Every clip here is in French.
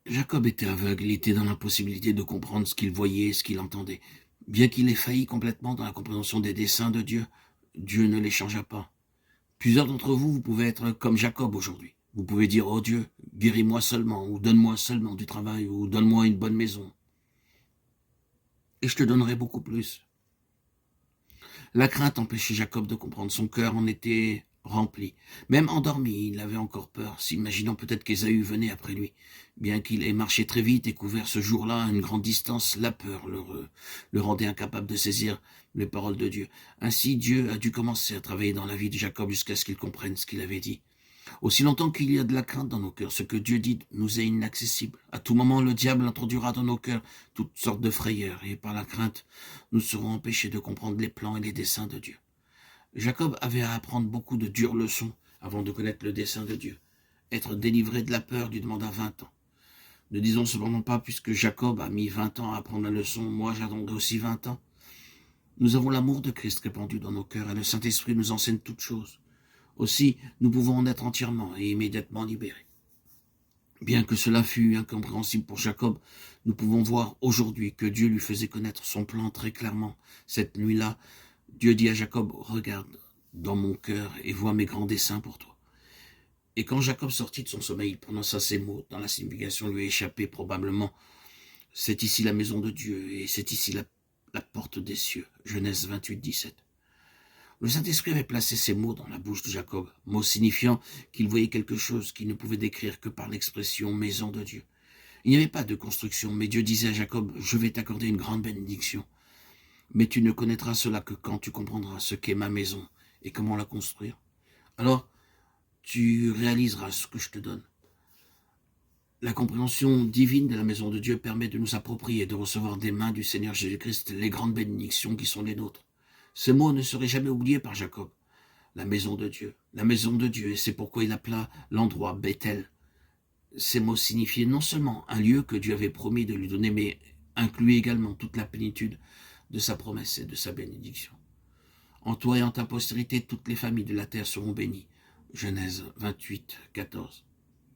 Jacob était aveugle, il était dans l'impossibilité de comprendre ce qu'il voyait, ce qu'il entendait. Bien qu'il ait failli complètement dans la compréhension des desseins de Dieu, Dieu ne les changea pas. Plusieurs d'entre vous, vous pouvez être comme Jacob aujourd'hui. Vous pouvez dire, oh Dieu, guéris-moi seulement, ou donne-moi seulement du travail, ou donne-moi une bonne maison. Et je te donnerai beaucoup plus. La crainte empêchait Jacob de comprendre. Son cœur en était rempli. Même endormi, il avait encore peur, s'imaginant peut-être qu'Ésaü venait après lui. Bien qu'il ait marché très vite et couvert ce jour-là à une grande distance, la peur le rendait incapable de saisir les paroles de Dieu. Ainsi, Dieu a dû commencer à travailler dans la vie de Jacob jusqu'à ce qu'il comprenne ce qu'il avait dit. Aussi longtemps qu'il y a de la crainte dans nos cœurs, ce que Dieu dit nous est inaccessible. À tout moment, le diable introduira dans nos cœurs toutes sortes de frayeurs, et par la crainte, nous serons empêchés de comprendre les plans et les desseins de Dieu. Jacob avait à apprendre beaucoup de dures leçons avant de connaître le dessein de Dieu. Être délivré de la peur lui demanda 20 ans. Ne disons cependant pas, puisque Jacob a mis 20 ans à apprendre la leçon, moi j'attendrai aussi 20 ans. Nous avons l'amour de Christ répandu dans nos cœurs, et le Saint-Esprit nous enseigne toutes choses. Aussi, nous pouvons en être entièrement et immédiatement libérés. Bien que cela fût incompréhensible pour Jacob, nous pouvons voir aujourd'hui que Dieu lui faisait connaître son plan très clairement. Cette nuit-là, Dieu dit à Jacob, regarde dans mon cœur et vois mes grands desseins pour toi. Et quand Jacob sortit de son sommeil, il prononça ces mots, dont la signification lui a échappé probablement. C'est ici la maison de Dieu et c'est ici la porte des cieux. Genèse 28, 17. Le Saint-Esprit avait placé ces mots dans la bouche de Jacob, mots signifiant qu'il voyait quelque chose qu'il ne pouvait décrire que par l'expression maison de Dieu. Il n'y avait pas de construction, mais Dieu disait à Jacob, je vais t'accorder une grande bénédiction. Mais tu ne connaîtras cela que quand tu comprendras ce qu'est ma maison et comment la construire. Alors, tu réaliseras ce que je te donne. La compréhension divine de la maison de Dieu permet de nous approprier et de recevoir des mains du Seigneur Jésus-Christ les grandes bénédictions qui sont les nôtres. Ce mot ne serait jamais oublié par Jacob. La maison de Dieu, et c'est pourquoi il appela l'endroit Bethel. Ces mots signifiaient non seulement un lieu que Dieu avait promis de lui donner, mais incluaient également toute la plénitude de sa promesse et de sa bénédiction. En toi et en ta postérité, toutes les familles de la terre seront bénies. Genèse 28, 14.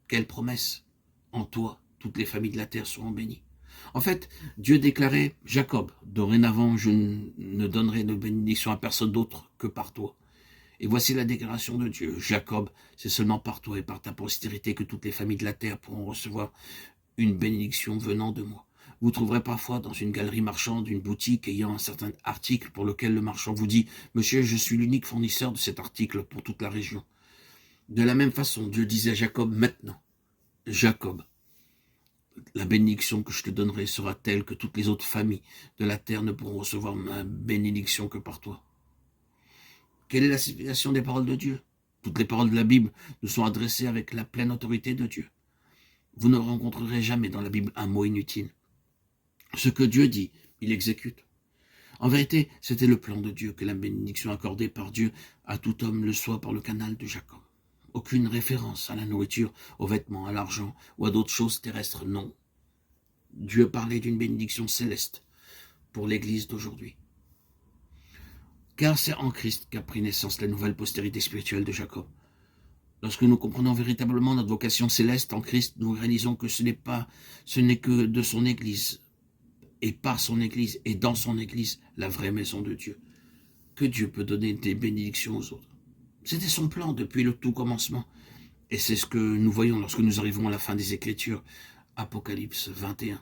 Quelle promesse! En toi, toutes les familles de la terre seront bénies. En fait, Dieu déclarait, Jacob, dorénavant je ne donnerai de bénédiction à personne d'autre que par toi. Et voici la déclaration de Dieu, Jacob, c'est seulement par toi et par ta postérité que toutes les familles de la terre pourront recevoir une bénédiction venant de moi. Vous trouverez parfois dans une galerie marchande une boutique ayant un certain article pour lequel le marchand vous dit « Monsieur, je suis l'unique fournisseur de cet article pour toute la région. » De la même façon, Dieu disait à Jacob maintenant, Jacob, la bénédiction que je te donnerai sera telle que toutes les autres familles de la terre ne pourront recevoir ma bénédiction que par toi. Quelle est la signification des paroles de Dieu? Toutes les paroles de la Bible nous sont adressées avec la pleine autorité de Dieu. Vous ne rencontrerez jamais dans la Bible un mot inutile. Ce que Dieu dit, il exécute. En vérité, c'était le plan de Dieu que la bénédiction accordée par Dieu à tout homme le soit par le canal de Jacob. Aucune référence à la nourriture, aux vêtements, à l'argent ou à d'autres choses terrestres, non. Dieu parlait d'une bénédiction céleste pour l'Église d'aujourd'hui. Car c'est en Christ qu'a pris naissance la nouvelle postérité spirituelle de Jacob. Lorsque nous comprenons véritablement notre vocation céleste en Christ, nous réalisons que ce n'est que de son Église, et par son Église, et dans son Église, la vraie maison de Dieu, que Dieu peut donner des bénédictions aux autres. C'était son plan depuis le tout commencement. Et c'est ce que nous voyons lorsque nous arrivons à la fin des Écritures, Apocalypse 21.